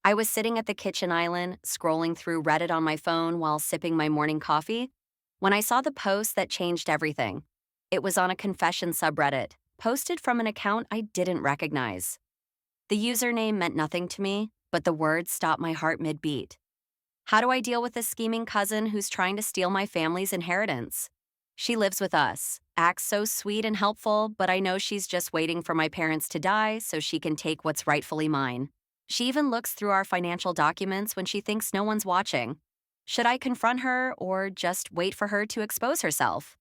I was sitting at the kitchen island, scrolling through Reddit on my phone while sipping my morning coffee, when I saw the post that changed everything. It was on a confession subreddit, posted from an account I didn't recognize. The username meant nothing to me, but the words stopped my heart mid-beat. How do I deal with a scheming cousin who's trying to steal my family's inheritance? She lives with us, acts so sweet and helpful, but I know she's just waiting for my parents to die so she can take what's rightfully mine. She even looks through our financial documents when she thinks no one's watching. Should I confront her or just wait for her to expose herself?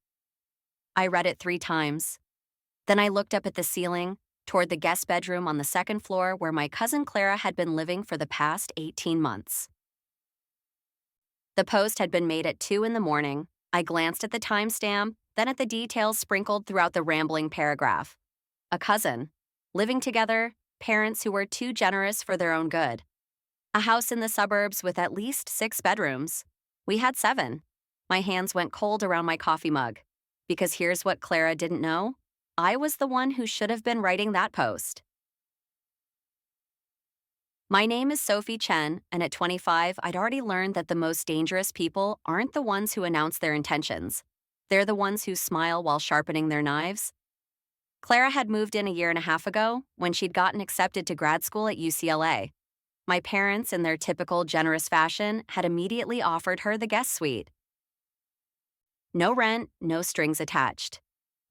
I read it 3 times. Then I looked up at the ceiling, toward the guest bedroom on the second floor where my cousin Clara had been living for the past 18 months. The post had been made at 2 in the morning. I glanced at the timestamp, then at the details sprinkled throughout the rambling paragraph. A cousin. Living together, parents who were too generous for their own good. A house in the suburbs with at least 6 bedrooms. We had 7. My hands went cold around my coffee mug. Because here's what Clara didn't know. I was the one who should have been writing that post. My name is Sophie Chen, and at 25, I'd already learned that the most dangerous people aren't the ones who announce their intentions. They're the ones who smile while sharpening their knives. Clara had moved in a year and a half ago when she'd gotten accepted to grad school at UCLA. My parents, in their typical generous fashion, had immediately offered her the guest suite. No rent, no strings attached.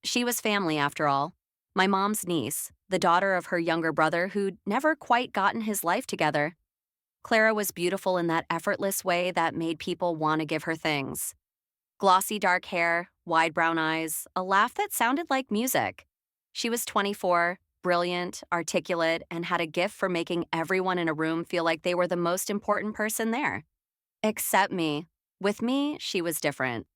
She was family, after all. My mom's niece, the daughter of her younger brother who'd never quite gotten his life together. Clara was beautiful in that effortless way that made people want to give her things. Glossy dark hair, wide brown eyes, a laugh that sounded like music. She was 24, brilliant, articulate, and had a gift for making everyone in a room feel like they were the most important person there. Except me. With me, she was different.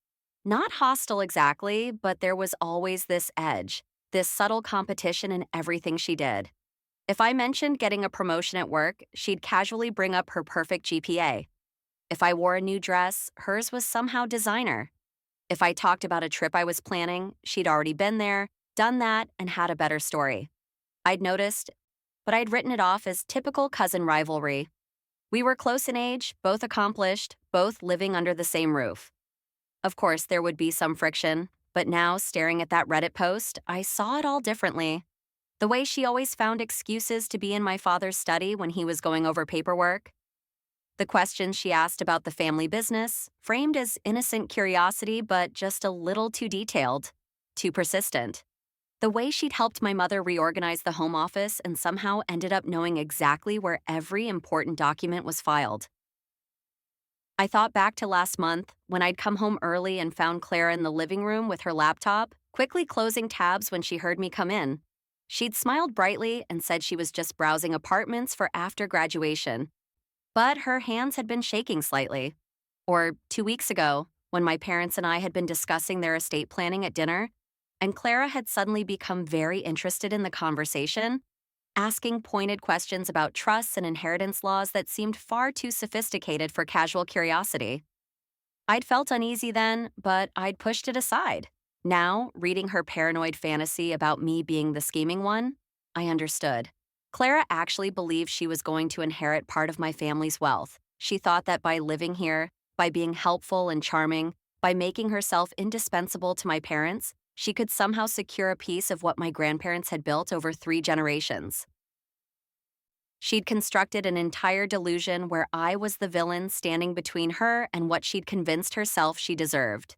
Not hostile exactly, but there was always this edge, this subtle competition in everything she did. If I mentioned getting a promotion at work, she'd casually bring up her perfect GPA. If I wore a new dress, hers was somehow designer. If I talked about a trip I was planning, she'd already been there, done that, and had a better story. I'd noticed, but I'd written it off as typical cousin rivalry. We were close in age, both accomplished, both living under the same roof. Of course, there would be some friction, but now, staring at that Reddit post, I saw it all differently. The way she always found excuses to be in my father's study when he was going over paperwork. The questions she asked about the family business, framed as innocent curiosity but just a little too detailed, too persistent. The way she'd helped my mother reorganize the home office and somehow ended up knowing exactly where every important document was filed. I thought back to last month when I'd come home early and found Clara in the living room with her laptop, quickly closing tabs when she heard me come in. She'd smiled brightly and said she was just browsing apartments for after graduation. But her hands had been shaking slightly. Or 2 weeks ago, when my parents and I had been discussing their estate planning at dinner, and Clara had suddenly become very interested in the conversation, asking pointed questions about trusts and inheritance laws that seemed far too sophisticated for casual curiosity. I'd felt uneasy then, but I'd pushed it aside. Now, reading her paranoid fantasy about me being the scheming one, I understood. Clara actually believed she was going to inherit part of my family's wealth. She thought that by living here, by being helpful and charming, by making herself indispensable to my parents, she could somehow secure a piece of what my grandparents had built over 3 generations. She'd constructed an entire delusion where I was the villain standing between her and what she'd convinced herself she deserved.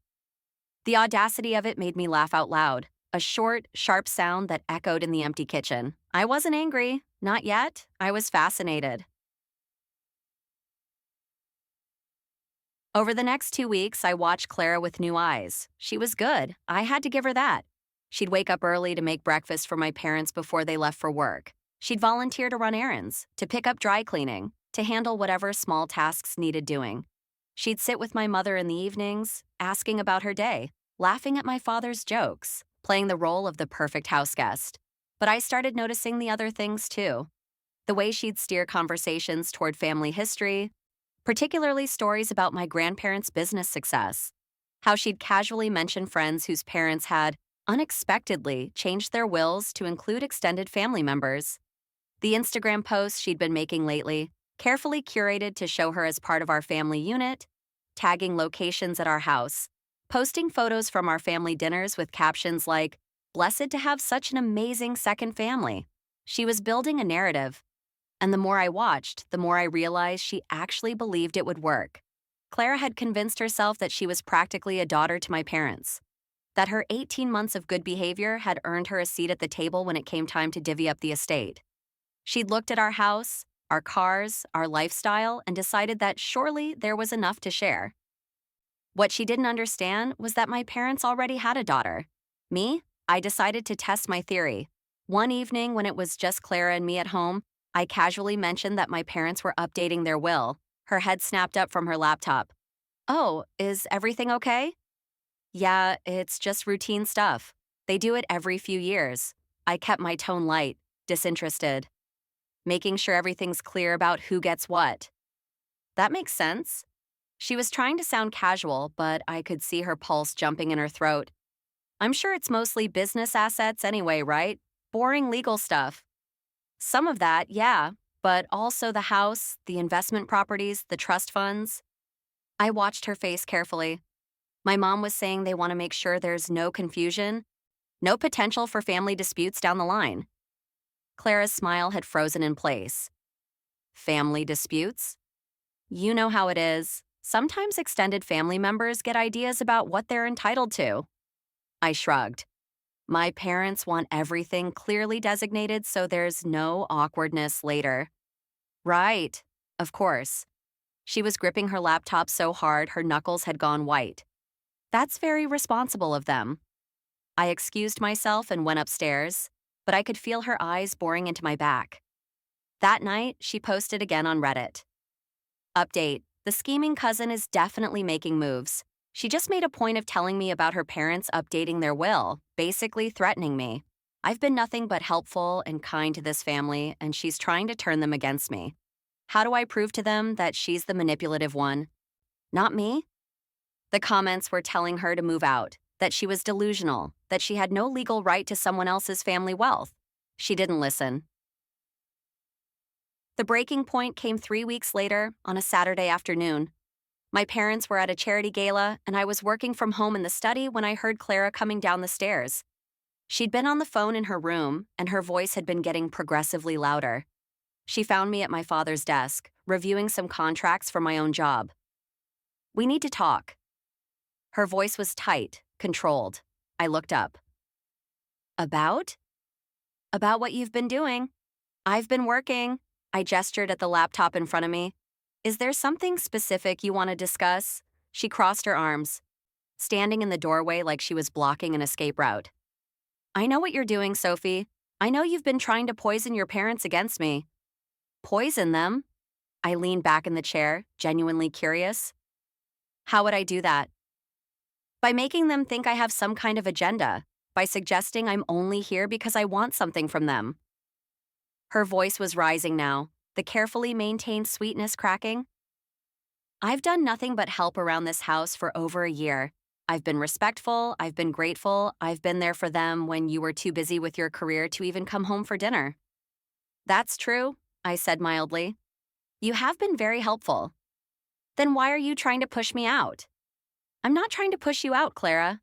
The audacity of it made me laugh out loud, a short, sharp sound that echoed in the empty kitchen. I wasn't angry, not yet. I was fascinated. Over the next 2 weeks, I watched Clara with new eyes. She was good. I had to give her that. She'd wake up early to make breakfast for my parents before they left for work. She'd volunteer to run errands, to pick up dry cleaning, to handle whatever small tasks needed doing. She'd sit with my mother in the evenings, asking about her day, laughing at my father's jokes, playing the role of the perfect houseguest. But I started noticing the other things too. The way she'd steer conversations toward family history, particularly stories about my grandparents' business success. How she'd casually mention friends whose parents had, unexpectedly, changed their wills to include extended family members. The Instagram posts she'd been making lately, carefully curated to show her as part of our family unit, tagging locations at our house, posting photos from our family dinners with captions like, "Blessed to have such an amazing second family." She was building a narrative, and the more I watched, the more I realized she actually believed it would work. Clara had convinced herself that she was practically a daughter to my parents, that her 18 months of good behavior had earned her a seat at the table when it came time to divvy up the estate. She'd looked at our house, our cars, our lifestyle, and decided that surely there was enough to share. What she didn't understand was that my parents already had a daughter. Me, I decided to test my theory. One evening, when it was just Clara and me at home, I casually mentioned that my parents were updating their will. Her head snapped up from her laptop. "Oh, is everything okay?" "Yeah, it's just routine stuff. They do it every few years." I kept my tone light, disinterested, making sure everything's clear about who gets what. "That makes sense." She was trying to sound casual, but I could see her pulse jumping in her throat. "I'm sure it's mostly business assets anyway, right? Boring legal stuff." "Some of that, yeah, but also the house, the investment properties, the trust funds." I watched her face carefully. My mom was saying they want to make sure there's no confusion, no potential for family disputes down the line. Clara's smile had frozen in place. Family disputes? You know how it is. Sometimes extended family members get ideas about what they're entitled to. I shrugged. My parents want everything clearly designated so there's no awkwardness later. Right. Of course. She was gripping her laptop so hard her knuckles had gone white. That's very responsible of them. I excused myself and went upstairs, but I could feel her eyes boring into my back. That night, she posted again on Reddit. Update: the scheming cousin is definitely making moves. She just made a point of telling me about her parents updating their will, basically threatening me. I've been nothing but helpful and kind to this family, and she's trying to turn them against me. How do I prove to them that she's the manipulative one? Not me? The comments were telling her to move out, that she was delusional, that she had no legal right to someone else's family wealth. She didn't listen. The breaking point came 3 weeks later, on a Saturday afternoon. My parents were at a charity gala, and I was working from home in the study when I heard Clara coming down the stairs. She'd been on the phone in her room, and her voice had been getting progressively louder. She found me at my father's desk, reviewing some contracts for my own job. "We need to talk." Her voice was tight, controlled. I looked up. "About?" "About what you've been doing." "I've been working." I gestured at the laptop in front of me. "Is there something specific you want to discuss?" She crossed her arms, standing in the doorway like she was blocking an escape route. "I know what you're doing, Sophie. I know you've been trying to poison your parents against me." "Poison them?" I leaned back in the chair, genuinely curious. "How would I do that?" "By making them think I have some kind of agenda, by suggesting I'm only here because I want something from them." Her voice was rising now, the carefully maintained sweetness cracking. "I've done nothing but help around this house for over a year. I've been respectful, I've been grateful, I've been there for them when you were too busy with your career to even come home for dinner." "That's true," I said mildly. "You have been very helpful." "Then why are you trying to push me out?" "I'm not trying to push you out, Clara."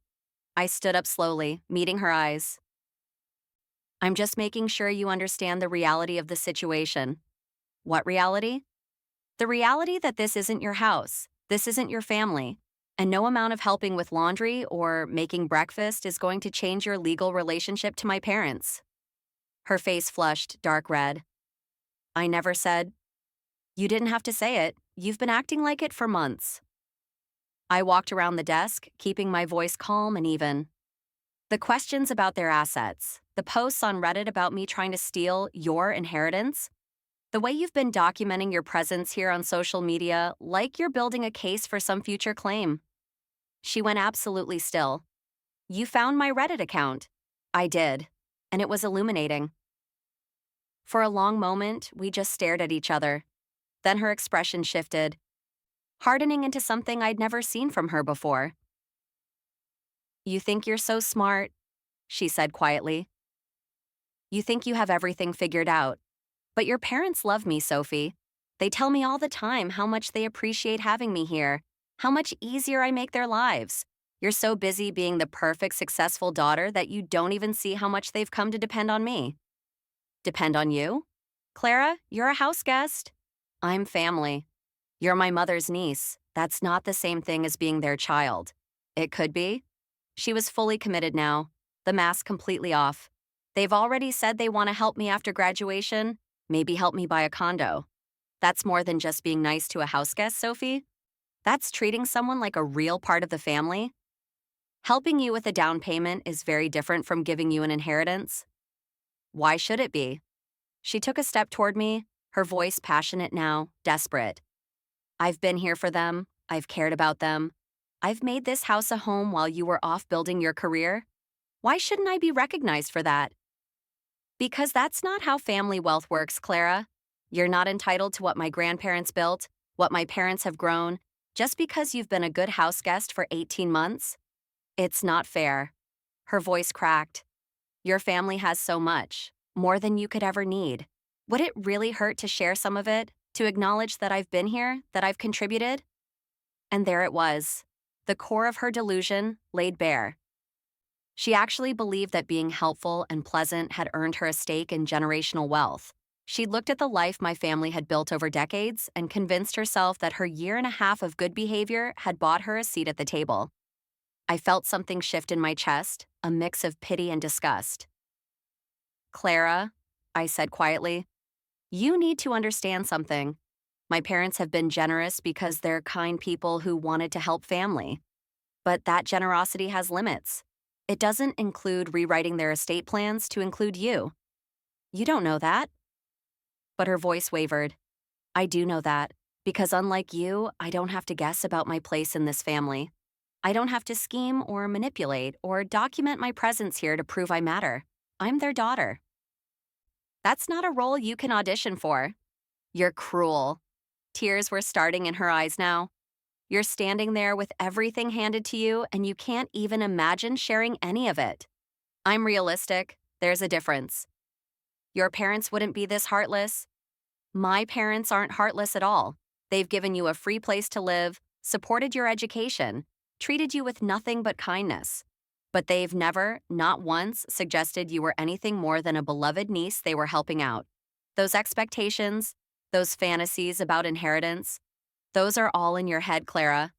I stood up slowly, meeting her eyes. "I'm just making sure you understand the reality of the situation." "What reality?" "The reality that this isn't your house, this isn't your family, and no amount of helping with laundry or making breakfast is going to change your legal relationship to my parents." Her face flushed dark red. "I never said—" "You didn't have to say it. You've been acting like it for months." I walked around the desk, keeping my voice calm and even. "The questions about their assets, the posts on Reddit about me trying to steal your inheritance, the way you've been documenting your presence here on social media like you're building a case for some future claim." She went absolutely still. "You found my Reddit account." I did, and it was illuminating. For a long moment, we just stared at each other. Then her expression shifted, hardening into something I'd never seen from her before. "You think you're so smart," she said quietly. "You think you have everything figured out. But your parents love me, Sophie. They tell me all the time how much they appreciate having me here, how much easier I make their lives. You're so busy being the perfect, successful daughter that you don't even see how much they've come to depend on me. Depend on you? Clara, you're a house guest. I'm family. You're my mother's niece. That's not the same thing as being their child. It could be. She was fully committed now, the mask completely off. They've already said they want to help me after graduation, maybe help me buy a condo. That's more than just being nice to a house guest, Sophie. That's treating someone like a real part of the family. Helping you with a down payment is very different from giving you an inheritance. Why should it be? She took a step toward me, her voice passionate now, desperate. I've been here for them. I've cared about them. I've made this house a home while you were off building your career. Why shouldn't I be recognized for that? Because that's not how family wealth works, Clara. You're not entitled to what my grandparents built, what my parents have grown, just because you've been a good house guest for 18 months. It's not fair. Her voice cracked. Your family has so much, more than you could ever need. Would it really hurt to share some of it, to acknowledge that I've been here, that I've contributed? And there it was, the core of her delusion laid bare. She actually believed that being helpful and pleasant had earned her a stake in generational wealth. She'd looked at the life my family had built over decades and convinced herself that her year and a half of good behavior had bought her a seat at the table. I felt something shift in my chest, a mix of pity and disgust. Clara, I said quietly, you need to understand something. My parents have been generous because they're kind people who wanted to help family. But that generosity has limits. It doesn't include rewriting their estate plans to include you. You don't know that. But her voice wavered. I do know that, because unlike you, I don't have to guess about my place in this family. I don't have to scheme or manipulate or document my presence here to prove I matter. I'm their daughter. That's not a role you can audition for. You're cruel. Tears were starting in her eyes now. You're standing there with everything handed to you, and you can't even imagine sharing any of it. I'm realistic. There's a difference. Your parents wouldn't be this heartless. My parents aren't heartless at all. They've given you a free place to live, supported your education, treated you with nothing but kindness. But they've never, not once, suggested you were anything more than a beloved niece they were helping out. Those expectations, those fantasies about inheritance, those are all in your head, Clara.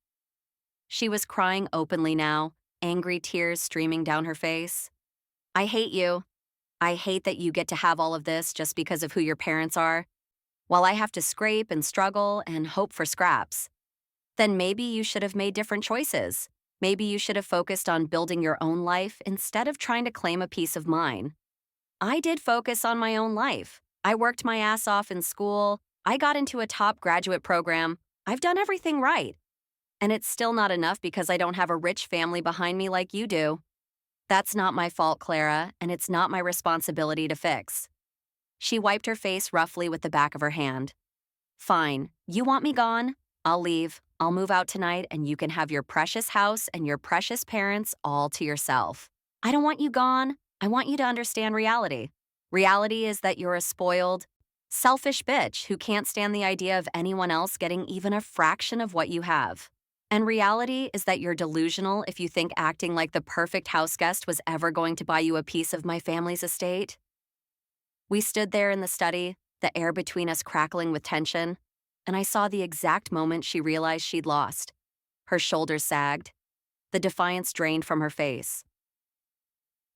She was crying openly now, angry tears streaming down her face. I hate you. I hate that you get to have all of this just because of who your parents are, while I have to scrape and struggle and hope for scraps. Then maybe you should have made different choices. Maybe you should have focused on building your own life instead of trying to claim a piece of mine. I did focus on my own life. I worked my ass off in school. I got into a top graduate program. I've done everything right. And it's still not enough because I don't have a rich family behind me like you do. That's not my fault, Clara, and it's not my responsibility to fix. She wiped her face roughly with the back of her hand. Fine, you want me gone? I'll leave. I'll move out tonight and you can have your precious house and your precious parents all to yourself. I don't want you gone. I want you to understand reality. Reality is that you're a spoiled, selfish bitch who can't stand the idea of anyone else getting even a fraction of what you have. And reality is that you're delusional if you think acting like the perfect house guest was ever going to buy you a piece of my family's estate. We stood there in the study, the air between us crackling with tension, and I saw the exact moment she realized she'd lost. Her shoulders sagged. The defiance drained from her face.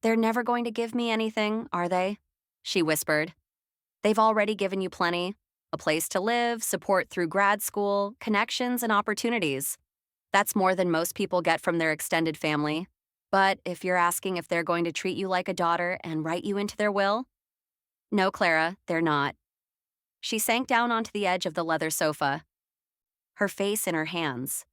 They're never going to give me anything, are they? She whispered. They've already given you plenty. A place to live, support through grad school, connections, and opportunities. That's more than most people get from their extended family. But if you're asking if they're going to treat you like a daughter and write you into their will, no, Clara, they're not. She sank down onto the edge of the leather sofa, her face in her hands.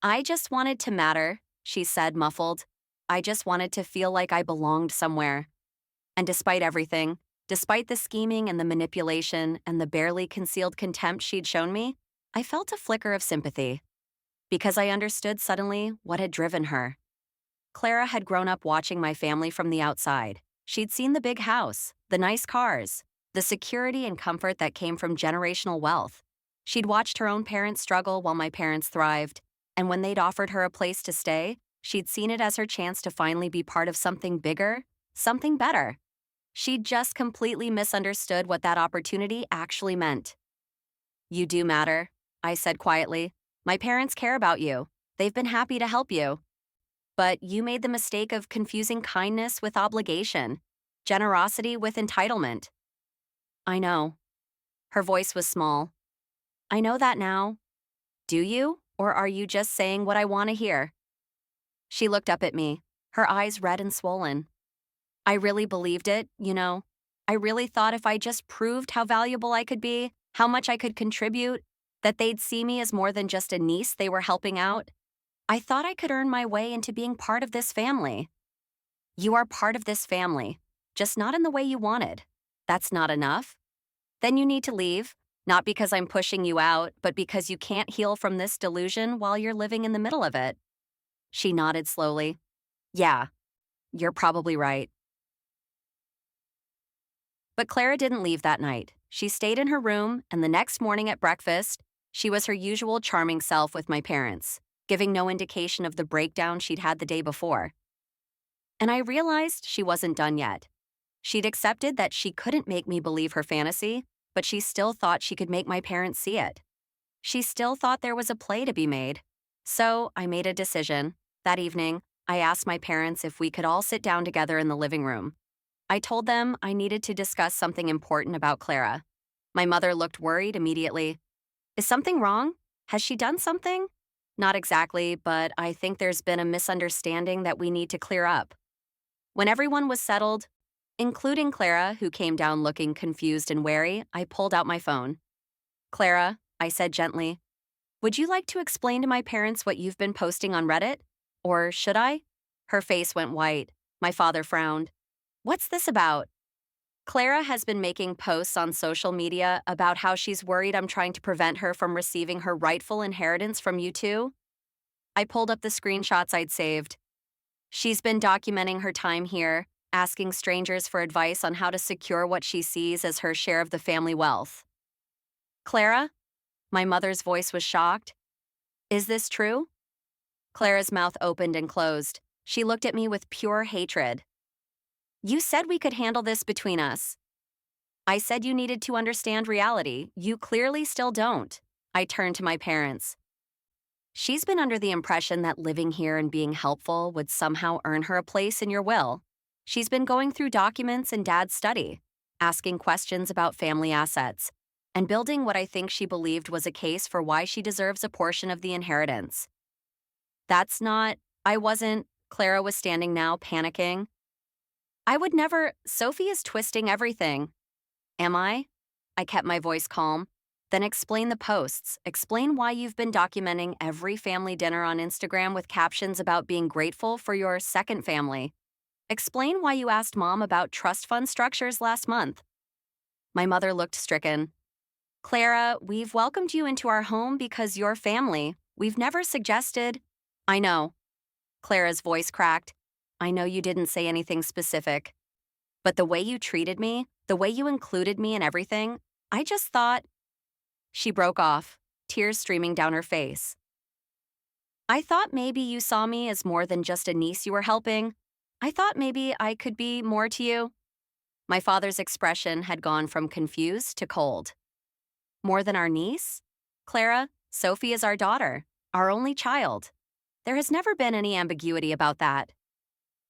I just wanted to matter, she said, muffled. I just wanted to feel like I belonged somewhere. And despite everything, despite the scheming and the manipulation and the barely concealed contempt she'd shown me, I felt a flicker of sympathy. Because I understood suddenly what had driven her. Clara had grown up watching my family from the outside. She'd seen the big house, the nice cars, the security and comfort that came from generational wealth. She'd watched her own parents struggle while my parents thrived, and when they'd offered her a place to stay, she'd seen it as her chance to finally be part of something bigger, something better. She'd just completely misunderstood what that opportunity actually meant. "You do matter," I said quietly. "My parents care about you. They've been happy to help you. But you made the mistake of confusing kindness with obligation, generosity with entitlement." "I know." Her voice was small. "I know that now. Do you? Or are you just saying what I want to hear?" She looked up at me, her eyes red and swollen. "I really believed it, you know. I really thought if I just proved how valuable I could be, how much I could contribute, that they'd see me as more than just a niece they were helping out. I thought I could earn my way into being part of this family." "You are part of this family, just not in the way you wanted. That's not enough? Then you need to leave, not because I'm pushing you out, but because you can't heal from this delusion while you're living in the middle of it." She nodded slowly. "Yeah, you're probably right." But Clara didn't leave that night. She stayed in her room, and the next morning at breakfast, she was her usual charming self with my parents, giving no indication of the breakdown she'd had the day before. And I realized she wasn't done yet. She'd accepted that she couldn't make me believe her fantasy, but she still thought she could make my parents see it. She still thought there was a play to be made. So I made a decision. That evening, I asked my parents if we could all sit down together in the living room. I told them I needed to discuss something important about Clara. My mother looked worried immediately. "Is something wrong? Has she done something?" "Not exactly, but I think there's been a misunderstanding that we need to clear up." When everyone was settled, including Clara, who came down looking confused and wary, I pulled out my phone. "Clara," I said gently, "would you like to explain to my parents what you've been posting on Reddit? Or should I?" Her face went white. My father frowned. "What's this about?" "Clara has been making posts on social media about how she's worried I'm trying to prevent her from receiving her rightful inheritance from you two." I pulled up the screenshots I'd saved. "She's been documenting her time here, asking strangers for advice on how to secure what she sees as her share of the family wealth." "Clara?" My mother's voice was shocked. "Is this true?" Clara's mouth opened and closed. She looked at me with pure hatred. "You said we could handle this between us." "I said you needed to understand reality. You clearly still don't." I turned to my parents. "She's been under the impression that living here and being helpful would somehow earn her a place in your will. She's been going through documents in Dad's study, asking questions about family assets, and building what I think she believed was a case for why she deserves a portion of the inheritance." "That's not, I wasn't," Clara was standing now, panicking. "I would never, Sophie is twisting everything." "Am I?" I kept my voice calm. "Then explain the posts. Explain why you've been documenting every family dinner on Instagram with captions about being grateful for your second family. Explain why you asked Mom about trust fund structures last month." My mother looked stricken. "Clara, we've welcomed you into our home because you're family. We've never suggested—" "I know." Clara's voice cracked. "I know you didn't say anything specific. But the way you treated me, the way you included me in everything, I just thought—" She broke off, tears streaming down her face. "I thought maybe you saw me as more than just a niece you were helping. I thought maybe I could be more to you." My father's expression had gone from confused to cold. "More than our niece? Clara, Sophie is our daughter, our only child. There has never been any ambiguity about that."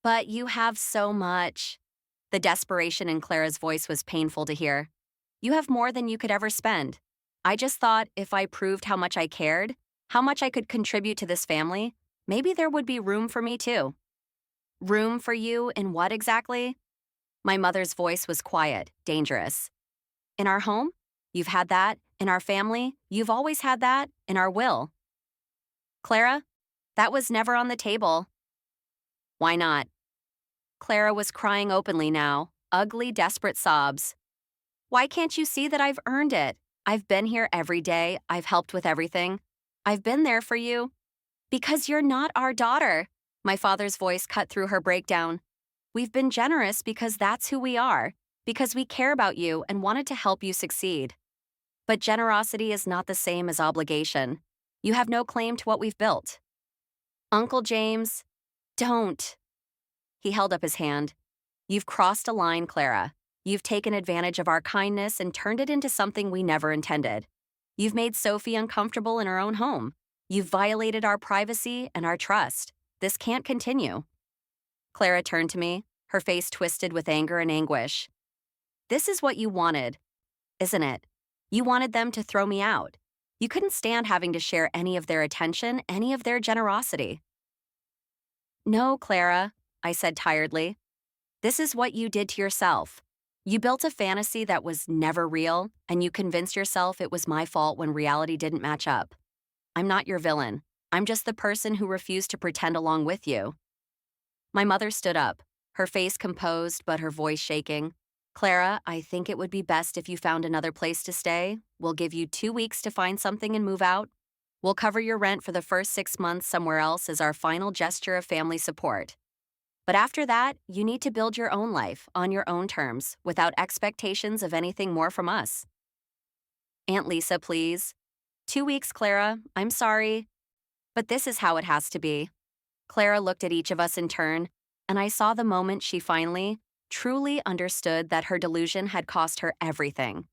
"But you have so much." The desperation in Clara's voice was painful to hear. "You have more than you could ever spend. I just thought if I proved how much I cared, how much I could contribute to this family, maybe there would be room for me too." "Room for you in what exactly?" My mother's voice was quiet, dangerous. "In our home? You've had that. In our family? You've always had that. In our will." "Clara, that was never on the table." "Why not?" Clara was crying openly now, ugly, desperate sobs. "Why can't you see that I've earned it? I've been here every day. I've helped with everything. I've been there for you." "Because you're not our daughter." My father's voice cut through her breakdown. "We've been generous because that's who we are. because we care about you and wanted to help you succeed. But generosity is not the same as obligation. You have no claim to what we've built. Uncle James, don't. He held up his hand. You've crossed a line, Clara. You've taken advantage of our kindness and turned it into something we never intended. You've made Sophie uncomfortable in her own home. You've violated our privacy and our trust. This can't continue. Clara turned to me, her face twisted with anger and anguish. This is what you wanted, isn't it? You wanted them to throw me out. You couldn't stand having to share any of their attention, any of their generosity. No, Clara, I said tiredly. This is what you did to yourself. You built a fantasy that was never real, and you convinced yourself it was my fault when reality didn't match up. I'm not your villain. I'm just the person who refused to pretend along with you. My mother stood up, her face composed but her voice shaking. Clara, I think it would be best if you found another place to stay. We'll give you 2 weeks to find something and move out. We'll cover your rent for the first 6 months somewhere else as our final gesture of family support. But after that, you need to build your own life on your own terms without expectations of anything more from us. Aunt Lisa, please. 2 weeks, Clara. I'm sorry. But this is how it has to be. Clara looked at each of us in turn, and I saw the moment she finally, truly understood that her delusion had cost her everything.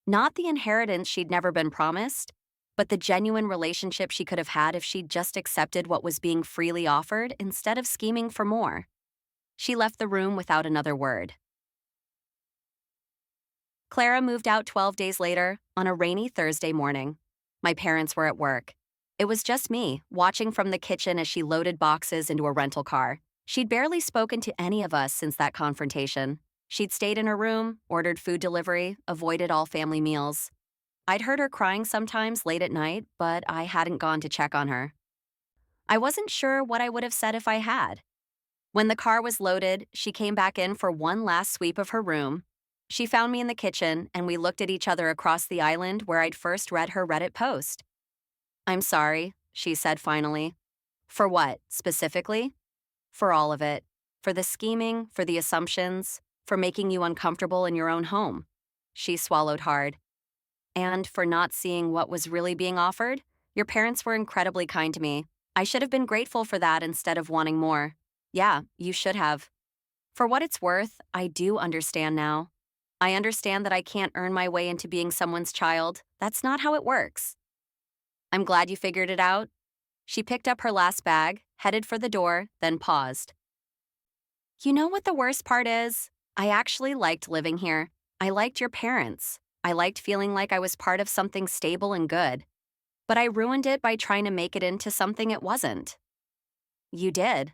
Not the inheritance she'd never been promised, but the genuine relationship she could have had if she'd just accepted what was being freely offered instead of scheming for more. She left the room without another word. Clara moved out 12 days later, on a rainy Thursday morning. My parents were at work. It was just me, watching from the kitchen as she loaded boxes into a rental car. She'd barely spoken to any of us since that confrontation. She'd stayed in her room, ordered food delivery, avoided all family meals. I'd heard her crying sometimes late at night, but I hadn't gone to check on her. I wasn't sure what I would have said if I had. When the car was loaded, she came back in for one last sweep of her room. She found me in the kitchen, and we looked at each other across the island where I'd first read her Reddit post. I'm sorry, she said finally. For what, specifically? For all of it. For the scheming, for the assumptions, for making you uncomfortable in your own home. She swallowed hard. And for not seeing what was really being offered? Your parents were incredibly kind to me. I should have been grateful for that instead of wanting more. Yeah, you should have. For what it's worth, I do understand now. I understand that I can't earn my way into being someone's child. That's not how it works. I'm glad you figured it out. She picked up her last bag, headed for the door, then paused. You know what the worst part is? I actually liked living here. I liked your parents. I liked feeling like I was part of something stable and good. But I ruined it by trying to make it into something it wasn't. You did.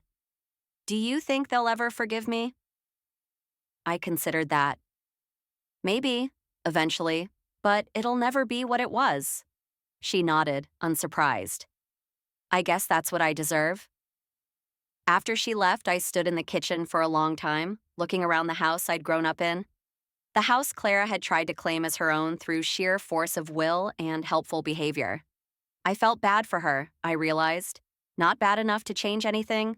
Do you think they'll ever forgive me? I considered that. Maybe, eventually, but it'll never be what it was. She nodded, unsurprised. I guess that's what I deserve. After she left, I stood in the kitchen for a long time, looking around the house I'd grown up in. The house Clara had tried to claim as her own through sheer force of will and helpful behavior. I felt bad for her, I realized. Not bad enough to change anything,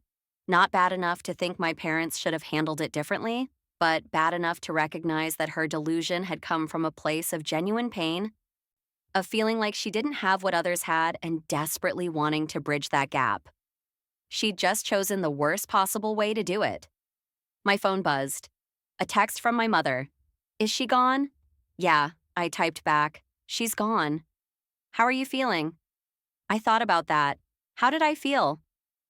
not bad enough to think my parents should have handled it differently, but bad enough to recognize that her delusion had come from a place of genuine pain, of feeling like she didn't have what others had and desperately wanting to bridge that gap. She'd just chosen the worst possible way to do it. My phone buzzed. A text from my mother. Is she gone? Yeah, I typed back. She's gone. How are you feeling? I thought about that. How did I feel?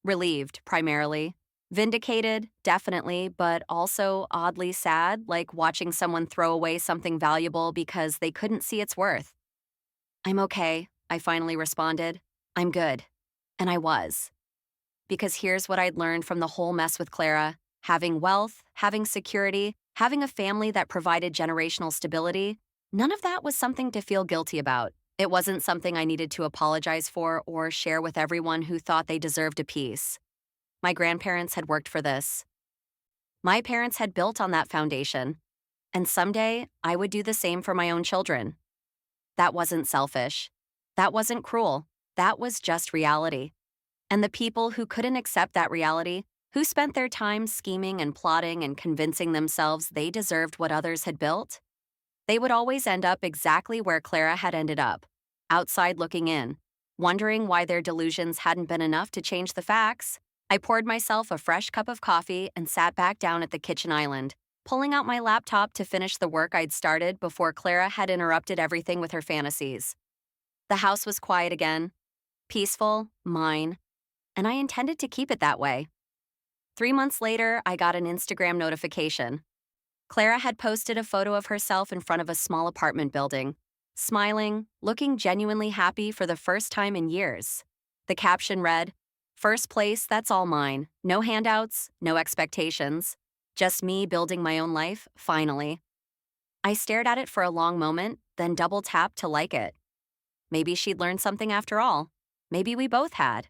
Relieved, primarily. Vindicated, definitely, but also oddly sad, like watching someone throw away something valuable because they couldn't see its worth. I'm okay, I finally responded. I'm good. And I was. Because here's what I'd learned from the whole mess with Clara. Having wealth, having security, having a family that provided generational stability, none of that was something to feel guilty about. It wasn't something I needed to apologize for or share with everyone who thought they deserved a piece. My grandparents had worked for this. My parents had built on that foundation. And someday, I would do the same for my own children. That wasn't selfish. That wasn't cruel. That was just reality. And the people who couldn't accept that reality, who spent their time scheming and plotting and convincing themselves they deserved what others had built. They would always end up exactly where Clara had ended up, outside looking in, wondering why their delusions hadn't been enough to change the facts. I poured myself a fresh cup of coffee and sat back down at the kitchen island, pulling out my laptop to finish the work I'd started before Clara had interrupted everything with her fantasies. The house was quiet again, peaceful, mine, and I intended to keep it that way. 3 months later, I got an Instagram notification. Clara had posted a photo of herself in front of a small apartment building, smiling, looking genuinely happy for the first time in years. The caption read, "First place, that's all mine. No handouts, no expectations. Just me building my own life, finally." I stared at it for a long moment, then double tapped to like it. Maybe she'd learned something after all. Maybe we both had.